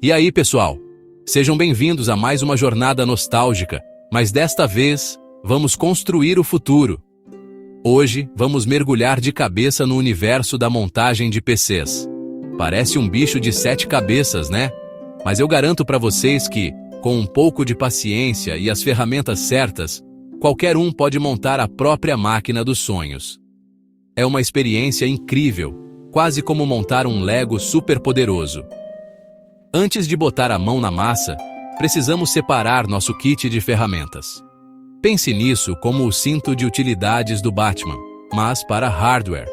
E aí, pessoal? Sejam bem-vindos a mais uma jornada nostálgica, mas desta vez, vamos construir o futuro. Hoje, vamos mergulhar de cabeça no universo da montagem de PCs. Parece um bicho de 7 cabeças, né? Mas eu garanto para vocês que, com um pouco de paciência e as ferramentas certas, qualquer um pode montar a própria máquina dos sonhos. É uma experiência incrível, quase como montar um Lego superpoderoso. Antes de botar a mão na massa, precisamos separar nosso kit de ferramentas. Pense nisso como o cinto de utilidades do Batman, mas para hardware.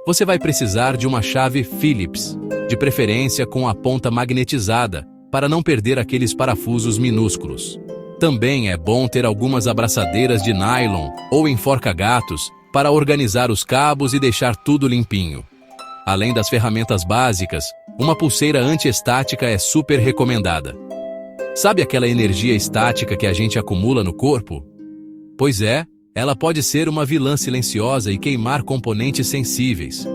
Você vai precisar de uma chave Phillips, de preferência com a ponta magnetizada, para não perder aqueles parafusos minúsculos. Também é bom ter algumas abraçadeiras de nylon ou enforca-gatos para organizar os cabos e deixar tudo limpinho. Além das ferramentas básicas, uma pulseira anti-estática é super recomendada. Sabe aquela energia estática que a gente acumula no corpo? Pois é, ela pode ser uma vilã silenciosa e queimar componentes sensíveis.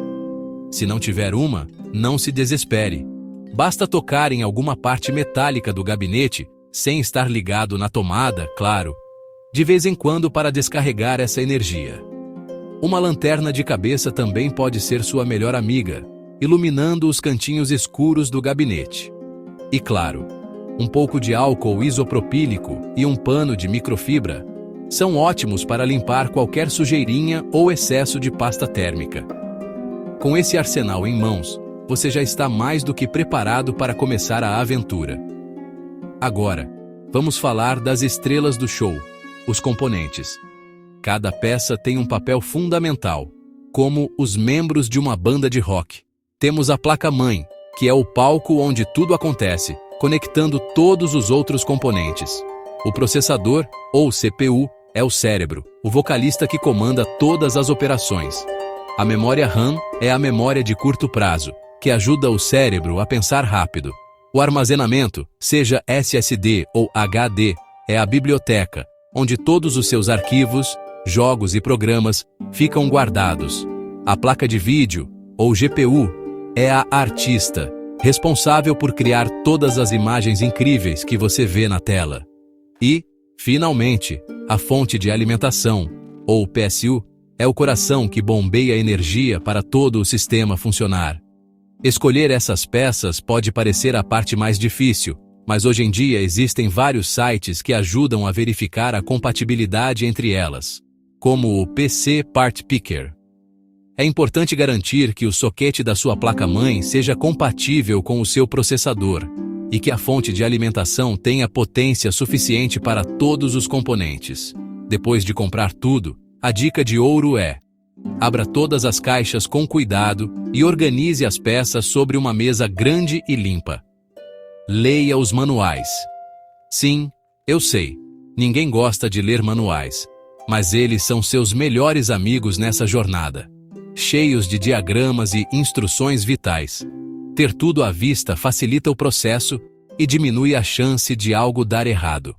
Se não tiver uma, não se desespere. Basta tocar em alguma parte metálica do gabinete, sem estar ligado na tomada, claro, de vez em quando para descarregar essa energia. Uma lanterna de cabeça também pode ser sua melhor amiga, iluminando os cantinhos escuros do gabinete. E claro, um pouco de álcool isopropílico e um pano de microfibra são ótimos para limpar qualquer sujeirinha ou excesso de pasta térmica. Com esse arsenal em mãos, você já está mais do que preparado para começar a aventura. Agora, vamos falar das estrelas do show, os componentes. Cada peça tem um papel fundamental, como os membros de uma banda de rock. Temos a placa-mãe, que é o palco onde tudo acontece, conectando todos os outros componentes. O processador, ou CPU, é o cérebro, o vocalista que comanda todas as operações. A memória RAM é a memória de curto prazo, que ajuda o cérebro a pensar rápido. O armazenamento, seja SSD ou HD, é a biblioteca, onde todos os seus arquivos, jogos e programas ficam guardados. A placa de vídeo, ou GPU, é a artista, responsável por criar todas as imagens incríveis que você vê na tela. E, finalmente, a fonte de alimentação, ou PSU, é o coração que bombeia energia para todo o sistema funcionar. Escolher essas peças pode parecer a parte mais difícil, mas hoje em dia existem vários sites que ajudam a verificar a compatibilidade entre elas, como o PC Part Picker. É importante garantir que o soquete da sua placa-mãe seja compatível com o seu processador e que a fonte de alimentação tenha potência suficiente para todos os componentes. Depois de comprar tudo, a dica de ouro é: abra todas as caixas com cuidado e organize as peças sobre uma mesa grande e limpa. Leia os manuais. Sim, eu sei, ninguém gosta de ler manuais, mas eles são seus melhores amigos nessa jornada. Cheios de diagramas e instruções vitais. Ter tudo à vista facilita o processo e diminui a chance de algo dar errado.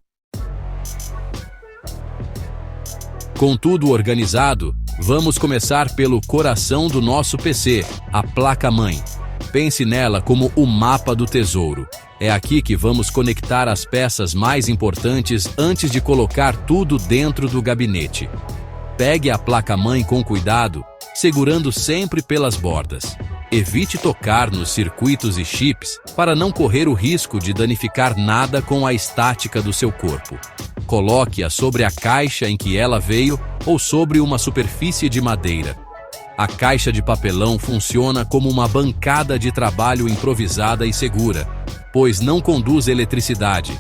Com tudo organizado, vamos começar pelo coração do nosso PC, a placa-mãe. Pense nela como o mapa do tesouro. É aqui que vamos conectar as peças mais importantes antes de colocar tudo dentro do gabinete. Pegue a placa-mãe com cuidado, segurando sempre pelas bordas. Evite tocar nos circuitos e chips para não correr o risco de danificar nada com a estática do seu corpo. Coloque-a sobre a caixa em que ela veio ou sobre uma superfície de madeira. A caixa de papelão funciona como uma bancada de trabalho improvisada e segura, pois não conduz eletricidade.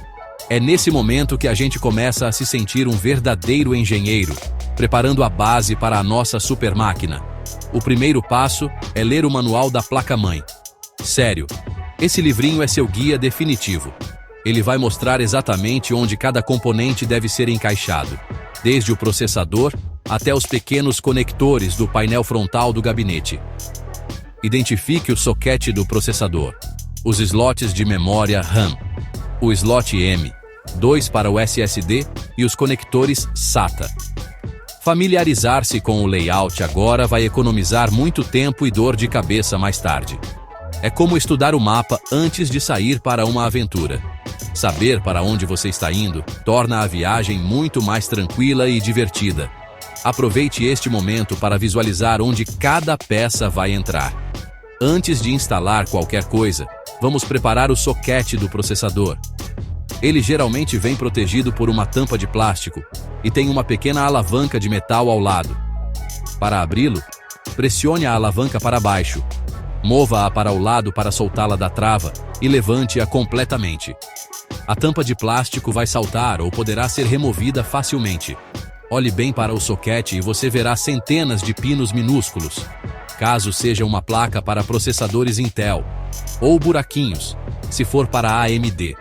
É nesse momento que a gente começa a se sentir um verdadeiro engenheiro, preparando a base para a nossa super máquina. O primeiro passo é ler o manual da placa-mãe. Sério, esse livrinho é seu guia definitivo. Ele vai mostrar exatamente onde cada componente deve ser encaixado, desde o processador até os pequenos conectores do painel frontal do gabinete. Identifique o soquete do processador, os slots de memória RAM, o slot M, 2 para o SSD e os conectores SATA. Familiarizar-se com o layout agora vai economizar muito tempo e dor de cabeça mais tarde. É como estudar o mapa antes de sair para uma aventura. Saber para onde você está indo torna a viagem muito mais tranquila e divertida. Aproveite este momento para visualizar onde cada peça vai entrar. Antes de instalar qualquer coisa, vamos preparar o soquete do processador. Ele geralmente vem protegido por uma tampa de plástico e tem uma pequena alavanca de metal ao lado. Para abri-lo, pressione a alavanca para baixo. Mova-a para o lado para soltá-la da trava e levante-a completamente. A tampa de plástico vai saltar ou poderá ser removida facilmente. Olhe bem para o soquete e você verá centenas de pinos minúsculos, caso seja uma placa para processadores Intel, ou buraquinhos, se for para AMD.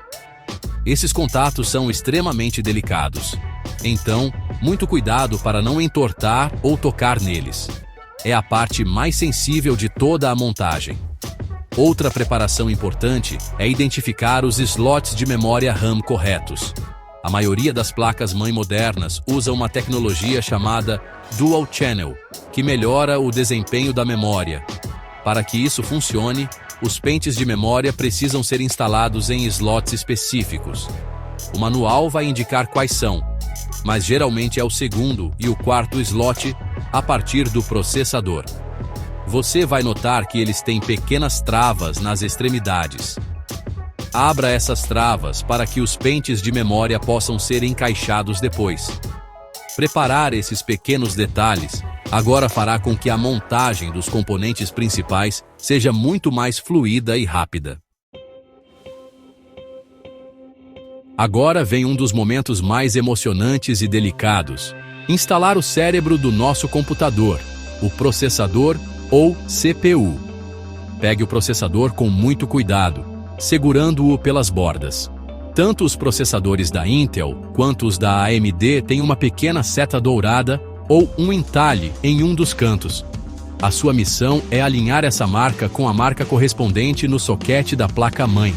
Esses contatos são extremamente delicados. Então, muito cuidado para não entortar ou tocar neles. É a parte mais sensível de toda a montagem. Outra preparação importante é identificar os slots de memória RAM corretos. A maioria das placas-mãe modernas usa uma tecnologia chamada Dual Channel, que melhora o desempenho da memória. Para que isso funcione, os pentes de memória precisam ser instalados em slots específicos. O manual vai indicar quais são, mas geralmente é o segundo e o quarto slot a partir do processador. Você vai notar que eles têm pequenas travas nas extremidades. Abra essas travas para que os pentes de memória possam ser encaixados depois. Preparar esses pequenos detalhes agora fará com que a montagem dos componentes principais seja muito mais fluida e rápida. Agora vem um dos momentos mais emocionantes e delicados: instalar o cérebro do nosso computador, o processador ou CPU. Pegue o processador com muito cuidado, segurando-o pelas bordas. Tanto os processadores da Intel quanto os da AMD têm uma pequena seta dourada ou um entalhe em um dos cantos. A sua missão é alinhar essa marca com a marca correspondente no soquete da placa-mãe.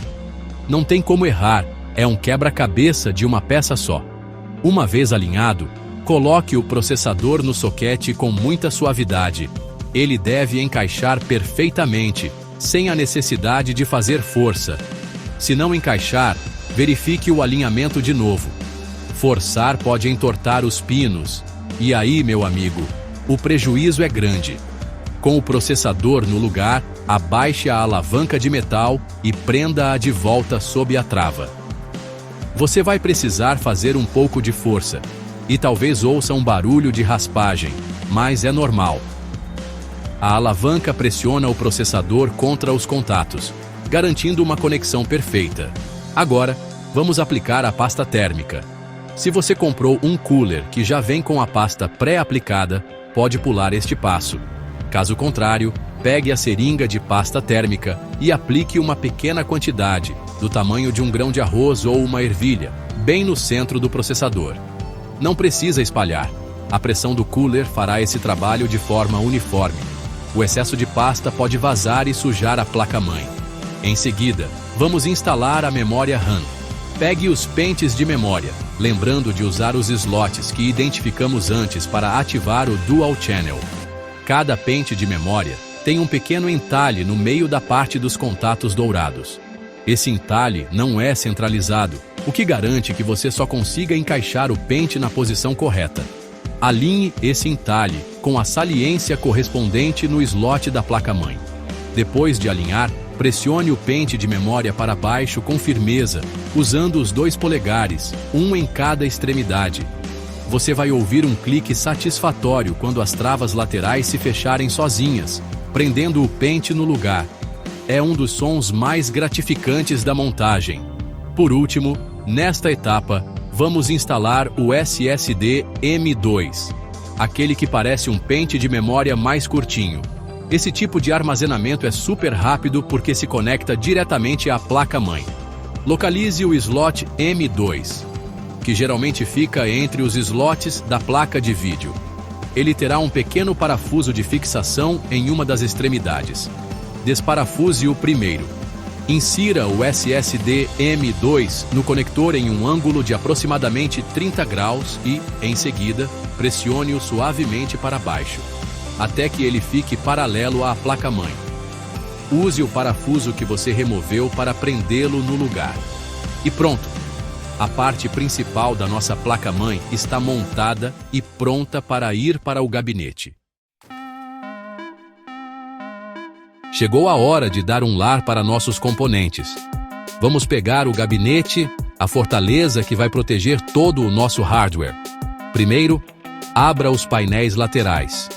Não tem como errar, é um quebra-cabeça de uma peça só. Uma vez alinhado, coloque o processador no soquete com muita suavidade. Ele deve encaixar perfeitamente, sem a necessidade de fazer força. Se não encaixar, verifique o alinhamento de novo. Forçar pode entortar os pinos. E aí, meu amigo, o prejuízo é grande. Com o processador no lugar, abaixe a alavanca de metal e prenda-a de volta sob a trava. Você vai precisar fazer um pouco de força, e talvez ouça um barulho de raspagem, mas é normal. A alavanca pressiona o processador contra os contatos, garantindo uma conexão perfeita. Agora, vamos aplicar a pasta térmica. Se você comprou um cooler que já vem com a pasta pré-aplicada, pode pular este passo. Caso contrário, pegue a seringa de pasta térmica e aplique uma pequena quantidade, do tamanho de um grão de arroz ou uma ervilha, bem no centro do processador. Não precisa espalhar. A pressão do cooler fará esse trabalho de forma uniforme. O excesso de pasta pode vazar e sujar a placa-mãe. Em seguida, vamos instalar a memória RAM. Pegue os pentes de memória, lembrando de usar os slots que identificamos antes para ativar o Dual Channel. Cada pente de memória tem um pequeno entalhe no meio da parte dos contatos dourados. Esse entalhe não é centralizado, o que garante que você só consiga encaixar o pente na posição correta. Alinhe esse entalhe com a saliência correspondente no slot da placa-mãe. Depois de alinhar, pressione o pente de memória para baixo com firmeza, usando os 2 polegares, um em cada extremidade. Você vai ouvir um clique satisfatório quando as travas laterais se fecharem sozinhas, prendendo o pente no lugar. É um dos sons mais gratificantes da montagem. Por último, nesta etapa, vamos instalar o SSD M2, aquele que parece um pente de memória mais curtinho. Esse tipo de armazenamento é super rápido porque se conecta diretamente à placa-mãe. Localize o slot M2, que geralmente fica entre os slots da placa de vídeo. Ele terá um pequeno parafuso de fixação em uma das extremidades. Desparafuse o primeiro. Insira o SSD M2 no conector em um ângulo de aproximadamente 30 graus e, em seguida, pressione-o suavemente para baixo, até que ele fique paralelo à placa-mãe. use o parafuso que você removeu para prendê-lo no lugar. E pronto! A parte principal da nossa placa-mãe está montada e pronta para ir para o gabinete. Chegou a hora de dar um lar para nossos componentes. Vamos pegar o gabinete, a fortaleza que vai proteger todo o nosso hardware. Primeiro, abra os painéis laterais.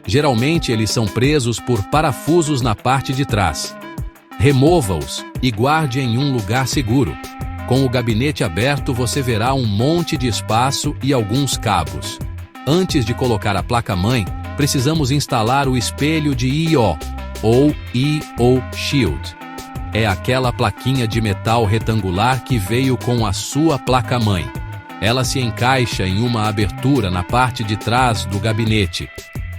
Geralmente eles são presos por parafusos na parte de trás. Remova-os e guarde em um lugar seguro. Com o gabinete aberto, você verá um monte de espaço e alguns cabos. Antes de colocar a placa-mãe, precisamos instalar o espelho de I/O, ou I/O Shield. É aquela plaquinha de metal retangular que veio com a sua placa-mãe. Ela se encaixa em uma abertura na parte de trás do gabinete.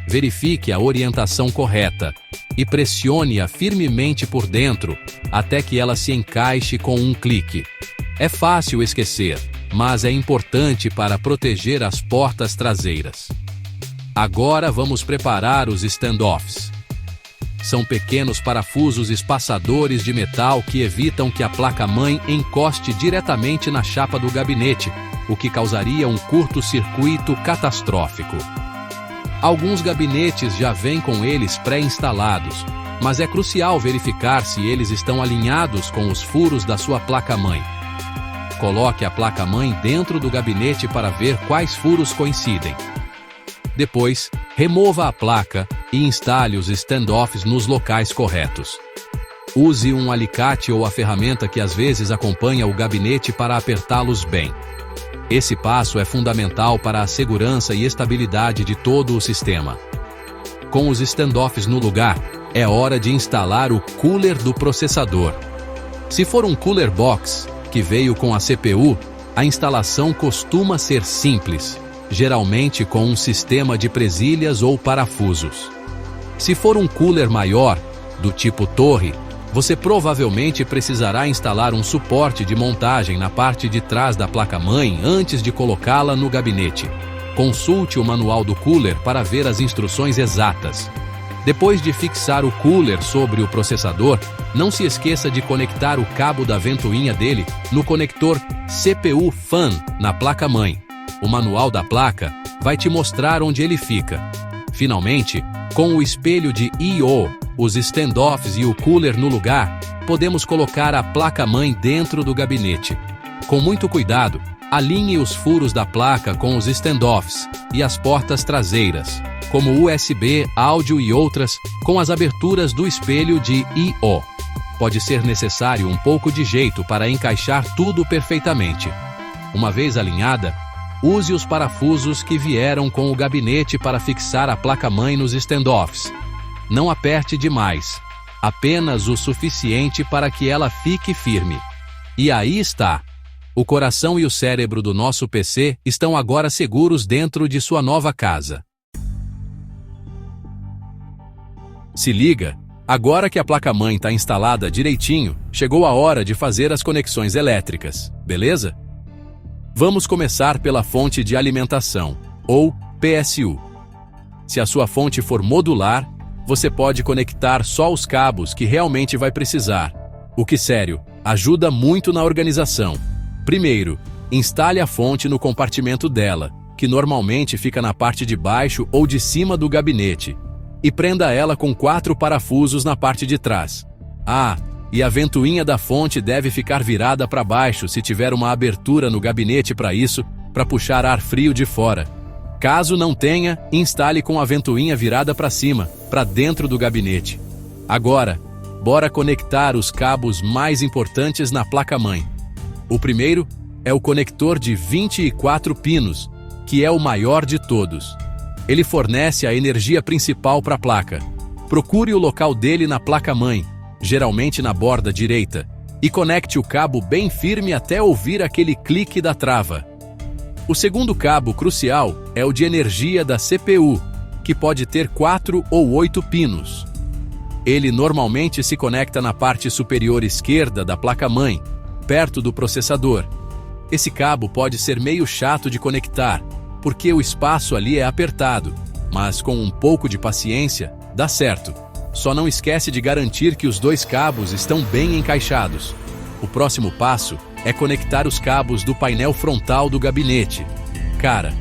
Verifique a orientação correta e pressione-a firmemente por dentro até que ela se encaixe com um clique. É fácil esquecer, mas é importante para proteger as portas traseiras. Agora vamos preparar os standoffs. São pequenos parafusos espaçadores de metal que evitam que a placa-mãe encoste diretamente na chapa do gabinete, o que causaria um curto-circuito catastrófico. Alguns gabinetes já vêm com eles pré-instalados, mas é crucial verificar se eles estão alinhados com os furos da sua placa-mãe. Coloque a placa-mãe dentro do gabinete para ver quais furos coincidem. Depois, remova a placa e instale os standoffs nos locais corretos. Use um alicate ou a ferramenta que às vezes acompanha o gabinete para apertá-los bem. Esse passo é fundamental para a segurança e estabilidade de todo o sistema. Com os standoffs no lugar, é hora de instalar o cooler do processador. Se for um cooler box, que veio com a CPU, a instalação costuma ser simples, geralmente com um sistema de presilhas ou parafusos. Se for um cooler maior, do tipo torre, você provavelmente precisará instalar um suporte de montagem na parte de trás da placa-mãe antes de colocá-la no gabinete. Consulte o manual do cooler para ver as instruções exatas. Depois de fixar o cooler sobre o processador, não se esqueça de conectar o cabo da ventoinha dele no conector CPU Fan na placa-mãe. O manual da placa vai te mostrar onde ele fica. Finalmente, com o espelho de I/O, os standoffs e o cooler no lugar, podemos colocar a placa-mãe dentro do gabinete. Com muito cuidado, alinhe os furos da placa com os standoffs e as portas traseiras, como USB, áudio e outras, com as aberturas do espelho de I/O. Pode ser necessário um pouco de jeito para encaixar tudo perfeitamente. Uma vez alinhada, use os parafusos que vieram com o gabinete para fixar a placa-mãe nos standoffs. Não aperte demais, apenas o suficiente para que ela fique firme. E aí está! O coração e o cérebro do nosso PC estão agora seguros dentro de sua nova casa. Se liga! Agora que a placa-mãe está instalada direitinho, chegou a hora de fazer as conexões elétricas, beleza? Vamos começar pela fonte de alimentação, ou PSU. Se a sua fonte for modular, você pode conectar só os cabos que realmente vai precisar, o que, sério, ajuda muito na organização. Primeiro, instale a fonte no compartimento dela, que normalmente fica na parte de baixo ou de cima do gabinete, e prenda ela com 4 parafusos na parte de trás. E a ventoinha da fonte deve ficar virada para baixo se tiver uma abertura no gabinete para isso, para puxar ar frio de fora. Caso não tenha, instale com a ventoinha virada para cima, para dentro do gabinete. Agora, bora conectar os cabos mais importantes na placa-mãe. O primeiro é o conector de 24 pinos, que é o maior de todos. Ele fornece a energia principal para a placa. Procure o local dele na placa-mãe, geralmente na borda direita, e conecte o cabo bem firme até ouvir aquele clique da trava. O segundo cabo crucial é o de energia da CPU, que pode ter 4 ou 8 pinos. Ele normalmente se conecta na parte superior esquerda da placa-mãe, perto do processador. Esse cabo pode ser meio chato de conectar, porque o espaço ali é apertado, mas com um pouco de paciência, dá certo. Só não esquece de garantir que os dois cabos estão bem encaixados. O próximo passo é conectar os cabos do painel frontal do gabinete. Cara,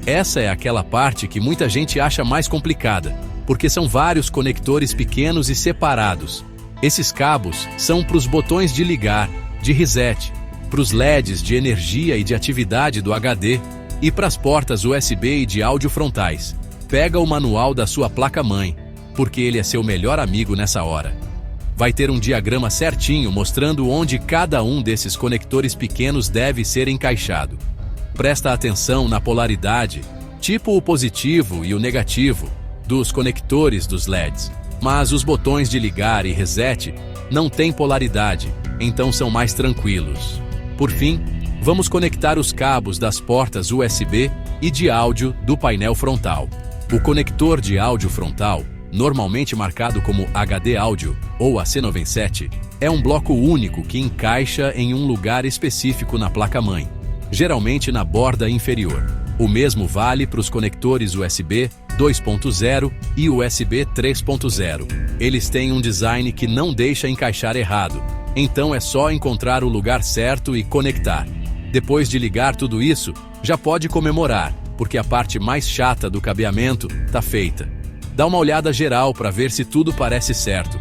essa é aquela parte que muita gente acha mais complicada, porque são vários conectores pequenos e separados. Esses cabos são para os botões de ligar, de reset, para os LEDs de energia e de atividade do HD e para as portas USB e de áudio frontais. Pega o manual da sua placa-mãe, porque ele é seu melhor amigo nessa hora. Vai ter um diagrama certinho mostrando onde cada um desses conectores pequenos deve ser encaixado. Presta atenção na polaridade, tipo o positivo e o negativo, dos conectores dos LEDs. Mas os botões de ligar e reset não têm polaridade, então são mais tranquilos. Por fim, vamos conectar os cabos das portas USB e de áudio do painel frontal. O conector de áudio frontal, normalmente marcado como HD Áudio ou AC97, é um bloco único que encaixa em um lugar específico na placa-mãe, geralmente na borda inferior. O mesmo vale para os conectores USB 2.0 e USB 3.0. Eles têm um design que não deixa encaixar errado, então é só encontrar o lugar certo e conectar. Depois de ligar tudo isso, já pode comemorar, porque a parte mais chata do cabeamento está feita. Dá uma olhada geral para ver se tudo parece certo.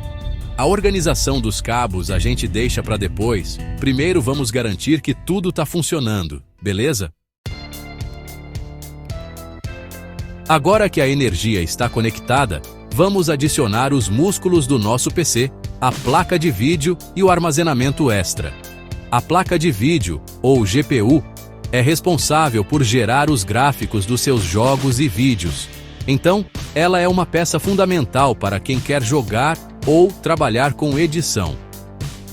A organização dos cabos a gente deixa para depois. Primeiro vamos garantir que tudo está funcionando, beleza? Agora que a energia está conectada, vamos adicionar os músculos do nosso PC, a placa de vídeo e o armazenamento extra. A placa de vídeo, ou GPU, é responsável por gerar os gráficos dos seus jogos e vídeos. Então, ela é uma peça fundamental para quem quer jogar ou trabalhar com edição.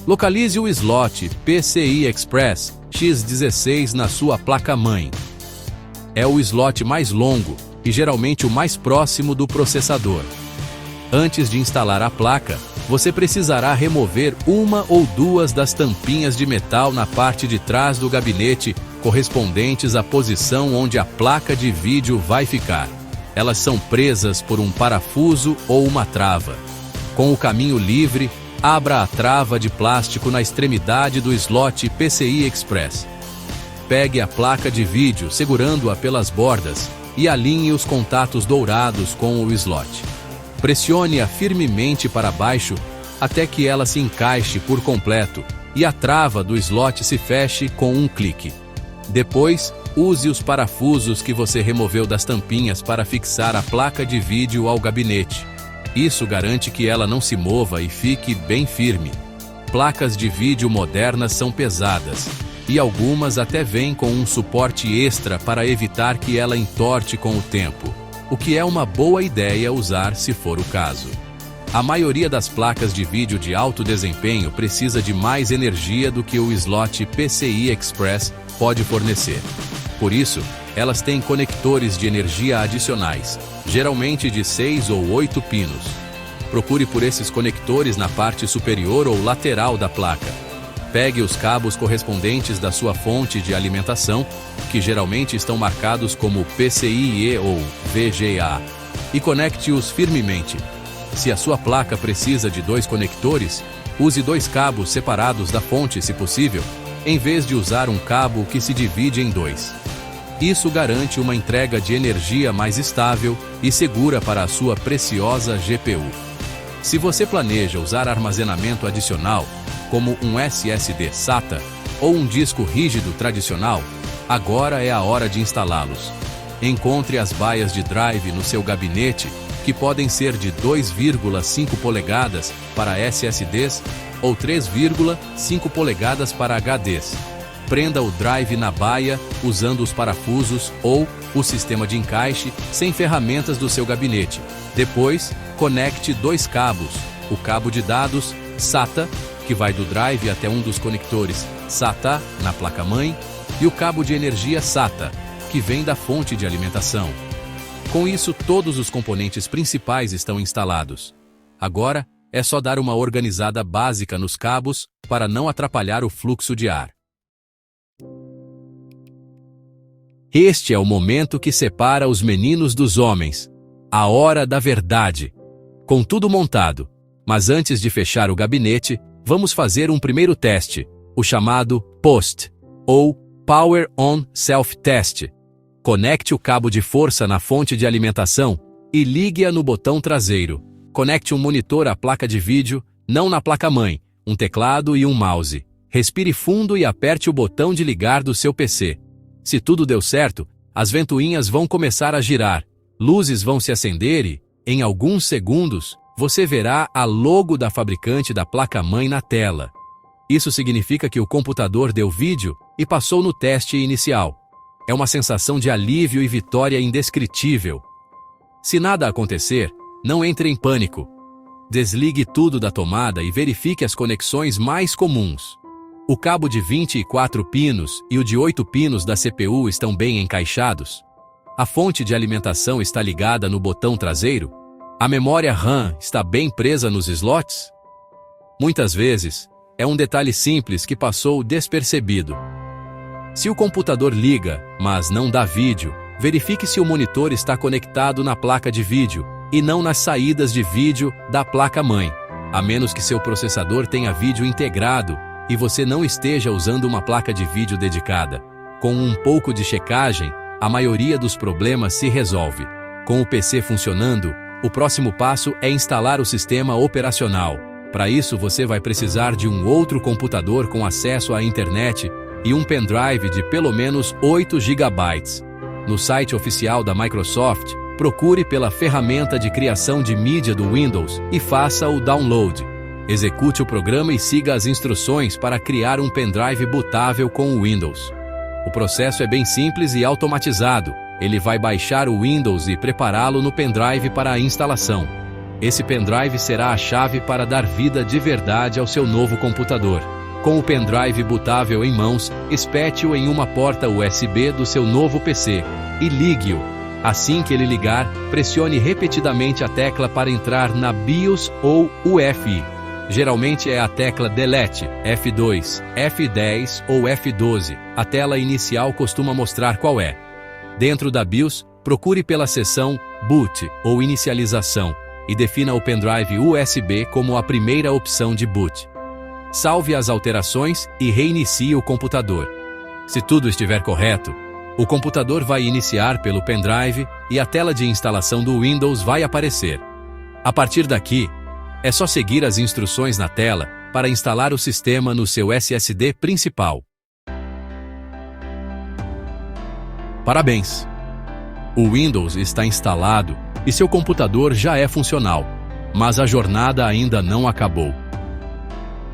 Localize o slot PCI Express X16 na sua placa-mãe. É o slot mais longo e geralmente o mais próximo do processador. Antes de instalar a placa, você precisará remover uma ou duas das tampinhas de metal na parte de trás do gabinete correspondentes à posição onde a placa de vídeo vai ficar. Elas são presas por um parafuso ou uma trava. Com o caminho livre, abra a trava de plástico na extremidade do slot PCI Express. Pegue a placa de vídeo segurando-a pelas bordas e alinhe os contatos dourados com o slot. Pressione-a firmemente para baixo até que ela se encaixe por completo e a trava do slot se feche com um clique. Depois, use os parafusos que você removeu das tampinhas para fixar a placa de vídeo ao gabinete. Isso garante que ela não se mova e fique bem firme. Placas de vídeo modernas são pesadas, e algumas até vêm com um suporte extra para evitar que ela entorte com o tempo, o que é uma boa ideia usar se for o caso. A maioria das placas de vídeo de alto desempenho precisa de mais energia do que o slot PCI Express pode fornecer. Por isso, elas têm conectores de energia adicionais, geralmente de 6 ou 8 pinos. Procure por esses conectores na parte superior ou lateral da placa. Pegue os cabos correspondentes da sua fonte de alimentação, que geralmente estão marcados como PCIe ou VGA, e conecte-os firmemente. Se a sua placa precisa de 2 conectores, use 2 cabos separados da fonte, se possível, em vez de usar um cabo que se divide em 2. Isso garante uma entrega de energia mais estável e segura para a sua preciosa GPU. Se você planeja usar armazenamento adicional, como um SSD SATA ou um disco rígido tradicional, agora é a hora de instalá-los. Encontre as baias de drive no seu gabinete, que podem ser de 2,5 polegadas para SSDs ou 3,5 polegadas para HDs. Prenda o drive na baia usando os parafusos ou o sistema de encaixe sem ferramentas do seu gabinete. Depois, conecte 2 cabos, o cabo de dados SATA, que vai do drive até um dos conectores SATA na placa-mãe, e o cabo de energia SATA, que vem da fonte de alimentação. Com isso, todos os componentes principais estão instalados. Agora, é só dar uma organizada básica nos cabos para não atrapalhar o fluxo de ar. Este é o momento que separa os meninos dos homens. A hora da verdade. com tudo montado. Mas antes de fechar o gabinete, vamos fazer um primeiro teste, o chamado POST, ou Power On Self-Test. Conecte o cabo de força na fonte de alimentação e ligue-a no botão traseiro. Conecte um monitor à placa de vídeo, não na placa-mãe, um teclado e um mouse. Respire fundo e aperte o botão de ligar do seu PC. Se tudo deu certo, as ventoinhas vão começar a girar, luzes vão se acender e, em alguns segundos, você verá a logo da fabricante da placa-mãe na tela. Isso significa que o computador deu vídeo e passou no teste inicial. É uma sensação de alívio e vitória indescritível. Se nada acontecer, não entre em pânico. Desligue tudo da tomada e verifique as conexões mais comuns. O cabo de 24 pinos e o de 8 pinos da CPU estão bem encaixados? A fonte de alimentação está ligada no botão traseiro? A memória RAM está bem presa nos slots? Muitas vezes, é um detalhe simples que passou despercebido. Se o computador liga, mas não dá vídeo, verifique se o monitor está conectado na placa de vídeo e não nas saídas de vídeo da placa-mãe, a menos que seu processador tenha vídeo integrado e você não esteja usando uma placa de vídeo dedicada. Com um pouco de checagem, a maioria dos problemas se resolve. Com o PC funcionando, o próximo passo é instalar o sistema operacional. Para isso, você vai precisar de um outro computador com acesso à internet e um pendrive de pelo menos 8 GB. No site oficial da Microsoft, procure pela ferramenta de criação de mídia do Windows e faça o download. Execute o programa e siga as instruções para criar um pendrive bootável com o Windows. O processo é bem simples e automatizado. Ele vai baixar o Windows e prepará-lo no pendrive para a instalação. Esse pendrive será a chave para dar vida de verdade ao seu novo computador. Com o pendrive bootável em mãos, espete-o em uma porta USB do seu novo PC e ligue-o. Assim que ele ligar, pressione repetidamente a tecla para entrar na BIOS ou UEFI. Geralmente é a tecla Delete, F2, F10 ou F12. A tela inicial costuma mostrar qual é. Dentro da BIOS, procure pela seção Boot ou Inicialização e defina o pendrive USB como a primeira opção de boot. Salve as alterações e reinicie o computador. Se tudo estiver correto, o computador vai iniciar pelo pendrive e a tela de instalação do Windows vai aparecer. A partir daqui, é só seguir as instruções na tela para instalar o sistema no seu SSD principal. Parabéns! O Windows está instalado e seu computador já é funcional, mas a jornada ainda não acabou.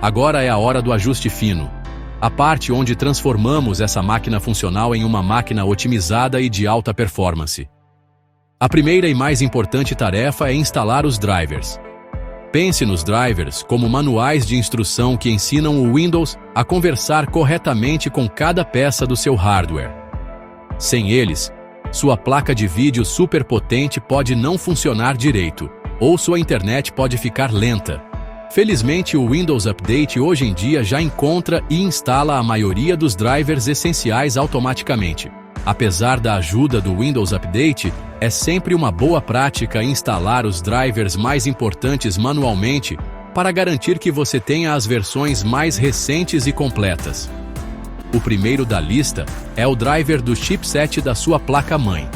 Agora é a hora do ajuste fino, a parte onde transformamos essa máquina funcional em uma máquina otimizada e de alta performance. A primeira e mais importante tarefa é instalar os drivers. Pense nos drivers como manuais de instrução que ensinam o Windows a conversar corretamente com cada peça do seu hardware. Sem eles, sua placa de vídeo superpotente pode não funcionar direito, ou sua internet pode ficar lenta. Felizmente, o Windows Update hoje em dia já encontra e instala a maioria dos drivers essenciais automaticamente. Apesar da ajuda do Windows Update, é sempre uma boa prática instalar os drivers mais importantes manualmente para garantir que você tenha as versões mais recentes e completas. O primeiro da lista é o driver do chipset da sua placa-mãe.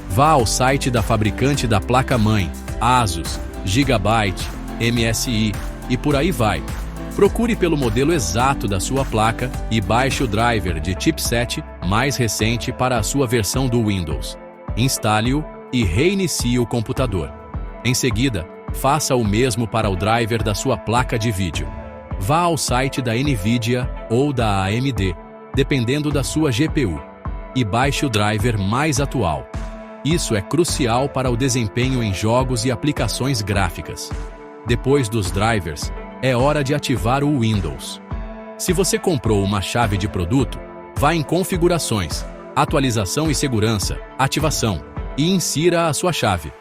Vá ao site da fabricante da placa-mãe, Asus, Gigabyte, MSI e por aí vai. Procure pelo modelo exato da sua placa e baixe o driver de chipset mais recente para a sua versão do Windows. Instale-o e reinicie o computador. Em seguida, faça o mesmo para o driver da sua placa de vídeo. Vá ao site da NVIDIA ou da AMD, dependendo da sua GPU, e baixe o driver mais atual. Isso é crucial para o desempenho em jogos e aplicações gráficas. Depois dos drivers, é hora de ativar o Windows. Se você comprou uma chave de produto, vá em Configurações, Atualização e Segurança, Ativação, e insira a sua chave.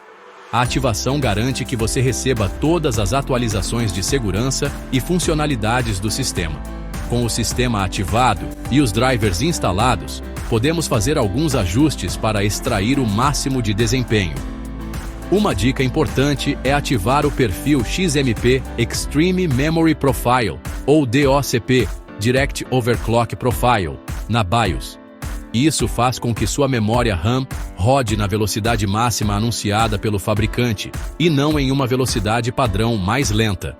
A ativação garante que você receba todas as atualizações de segurança e funcionalidades do sistema. Com o sistema ativado e os drivers instalados, podemos fazer alguns ajustes para extrair o máximo de desempenho. Uma dica importante é ativar o perfil XMP Extreme Memory Profile, ou DOCP, Direct Overclock Profile, na BIOS. Isso faz com que sua memória RAM rode na velocidade máxima anunciada pelo fabricante, e não em uma velocidade padrão mais lenta.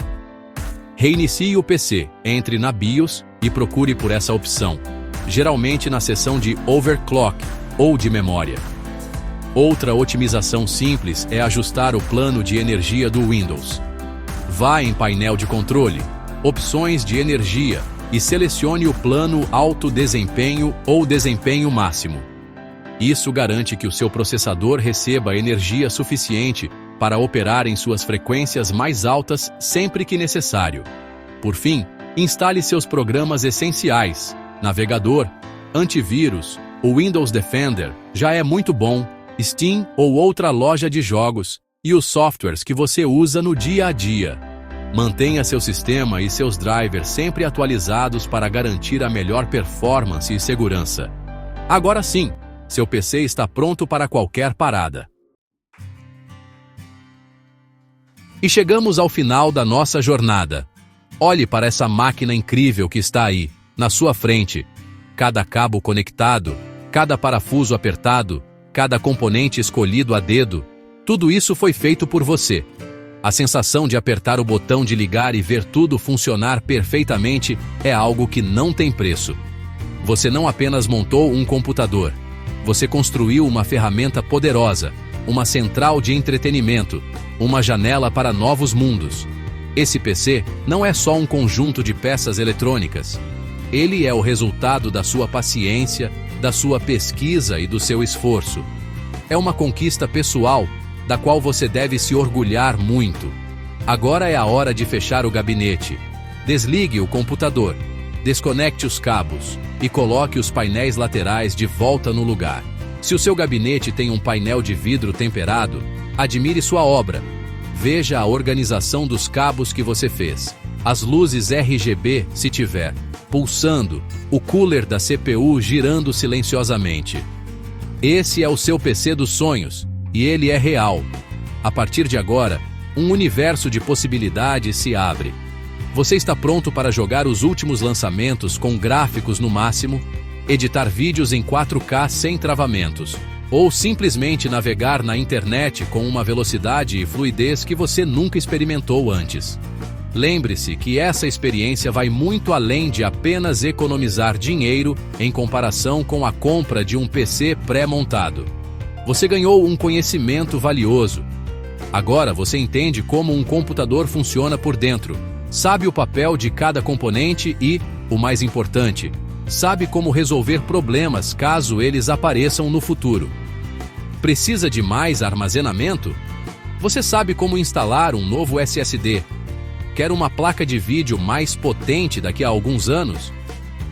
Reinicie o PC, entre na BIOS e procure por essa opção, geralmente na seção de Overclock ou de memória. Outra otimização simples é ajustar o plano de energia do Windows. Vá em painel de controle, opções de energia e selecione o plano Alto Desempenho ou Desempenho Máximo. Isso garante que o seu processador receba energia suficiente para operar em suas frequências mais altas sempre que necessário. Por fim, instale seus programas essenciais, navegador, antivírus, o Windows Defender já é muito bom, Steam ou outra loja de jogos, e os softwares que você usa no dia a dia. Mantenha seu sistema e seus drivers sempre atualizados para garantir a melhor performance e segurança. Agora sim, seu PC está pronto para qualquer parada. E chegamos ao final da nossa jornada. Olhe para essa máquina incrível que está aí, na sua frente. Cada cabo conectado, cada parafuso apertado, cada componente escolhido a dedo, tudo isso foi feito por você. A sensação de apertar o botão de ligar e ver tudo funcionar perfeitamente é algo que não tem preço. Você não apenas montou um computador, você construiu uma ferramenta poderosa, uma central de entretenimento, uma janela para novos mundos. Esse PC não é só um conjunto de peças eletrônicas. Ele é o resultado da sua paciência, da sua pesquisa e do seu esforço. É uma conquista pessoal, da qual você deve se orgulhar muito. Agora é a hora de fechar o gabinete. Desligue o computador, desconecte os cabos e coloque os painéis laterais de volta no lugar. Se o seu gabinete tem um painel de vidro temperado, admire sua obra. Veja a organização dos cabos que você fez. As luzes RGB, se tiver, pulsando, o cooler da CPU girando silenciosamente. Esse é o seu PC dos sonhos, e ele é real. A partir de agora, um universo de possibilidades se abre. Você está pronto para jogar os últimos lançamentos com gráficos no máximo, editar vídeos em 4K sem travamentos, ou simplesmente navegar na internet com uma velocidade e fluidez que você nunca experimentou antes. Lembre-se que essa experiência vai muito além de apenas economizar dinheiro em comparação com a compra de um PC pré-montado. Você ganhou um conhecimento valioso. Agora você entende como um computador funciona por dentro, sabe o papel de cada componente e, o mais importante, sabe como resolver problemas caso eles apareçam no futuro. Precisa de mais armazenamento? Você sabe como instalar um novo SSD. Quer uma placa de vídeo mais potente daqui a alguns anos?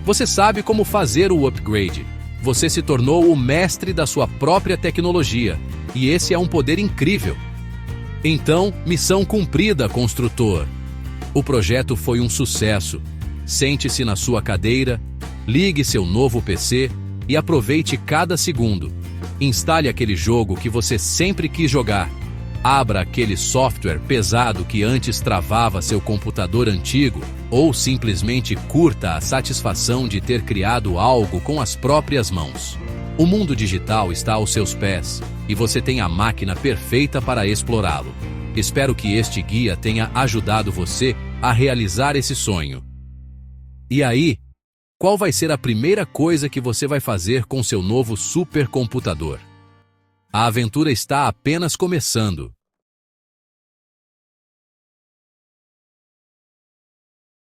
Você sabe como fazer o upgrade. Você se tornou o mestre da sua própria tecnologia, e esse é um poder incrível. Então, missão cumprida, construtor. O projeto foi um sucesso. Sente-se na sua cadeira, ligue seu novo PC e aproveite cada segundo. Instale aquele jogo que você sempre quis jogar. Abra aquele software pesado que antes travava seu computador antigo, ou simplesmente curta a satisfação de ter criado algo com as próprias mãos. O mundo digital está aos seus pés, e você tem a máquina perfeita para explorá-lo. Espero que este guia tenha ajudado você a realizar esse sonho. E aí, qual vai ser a primeira coisa que você vai fazer com seu novo supercomputador? A aventura está apenas começando.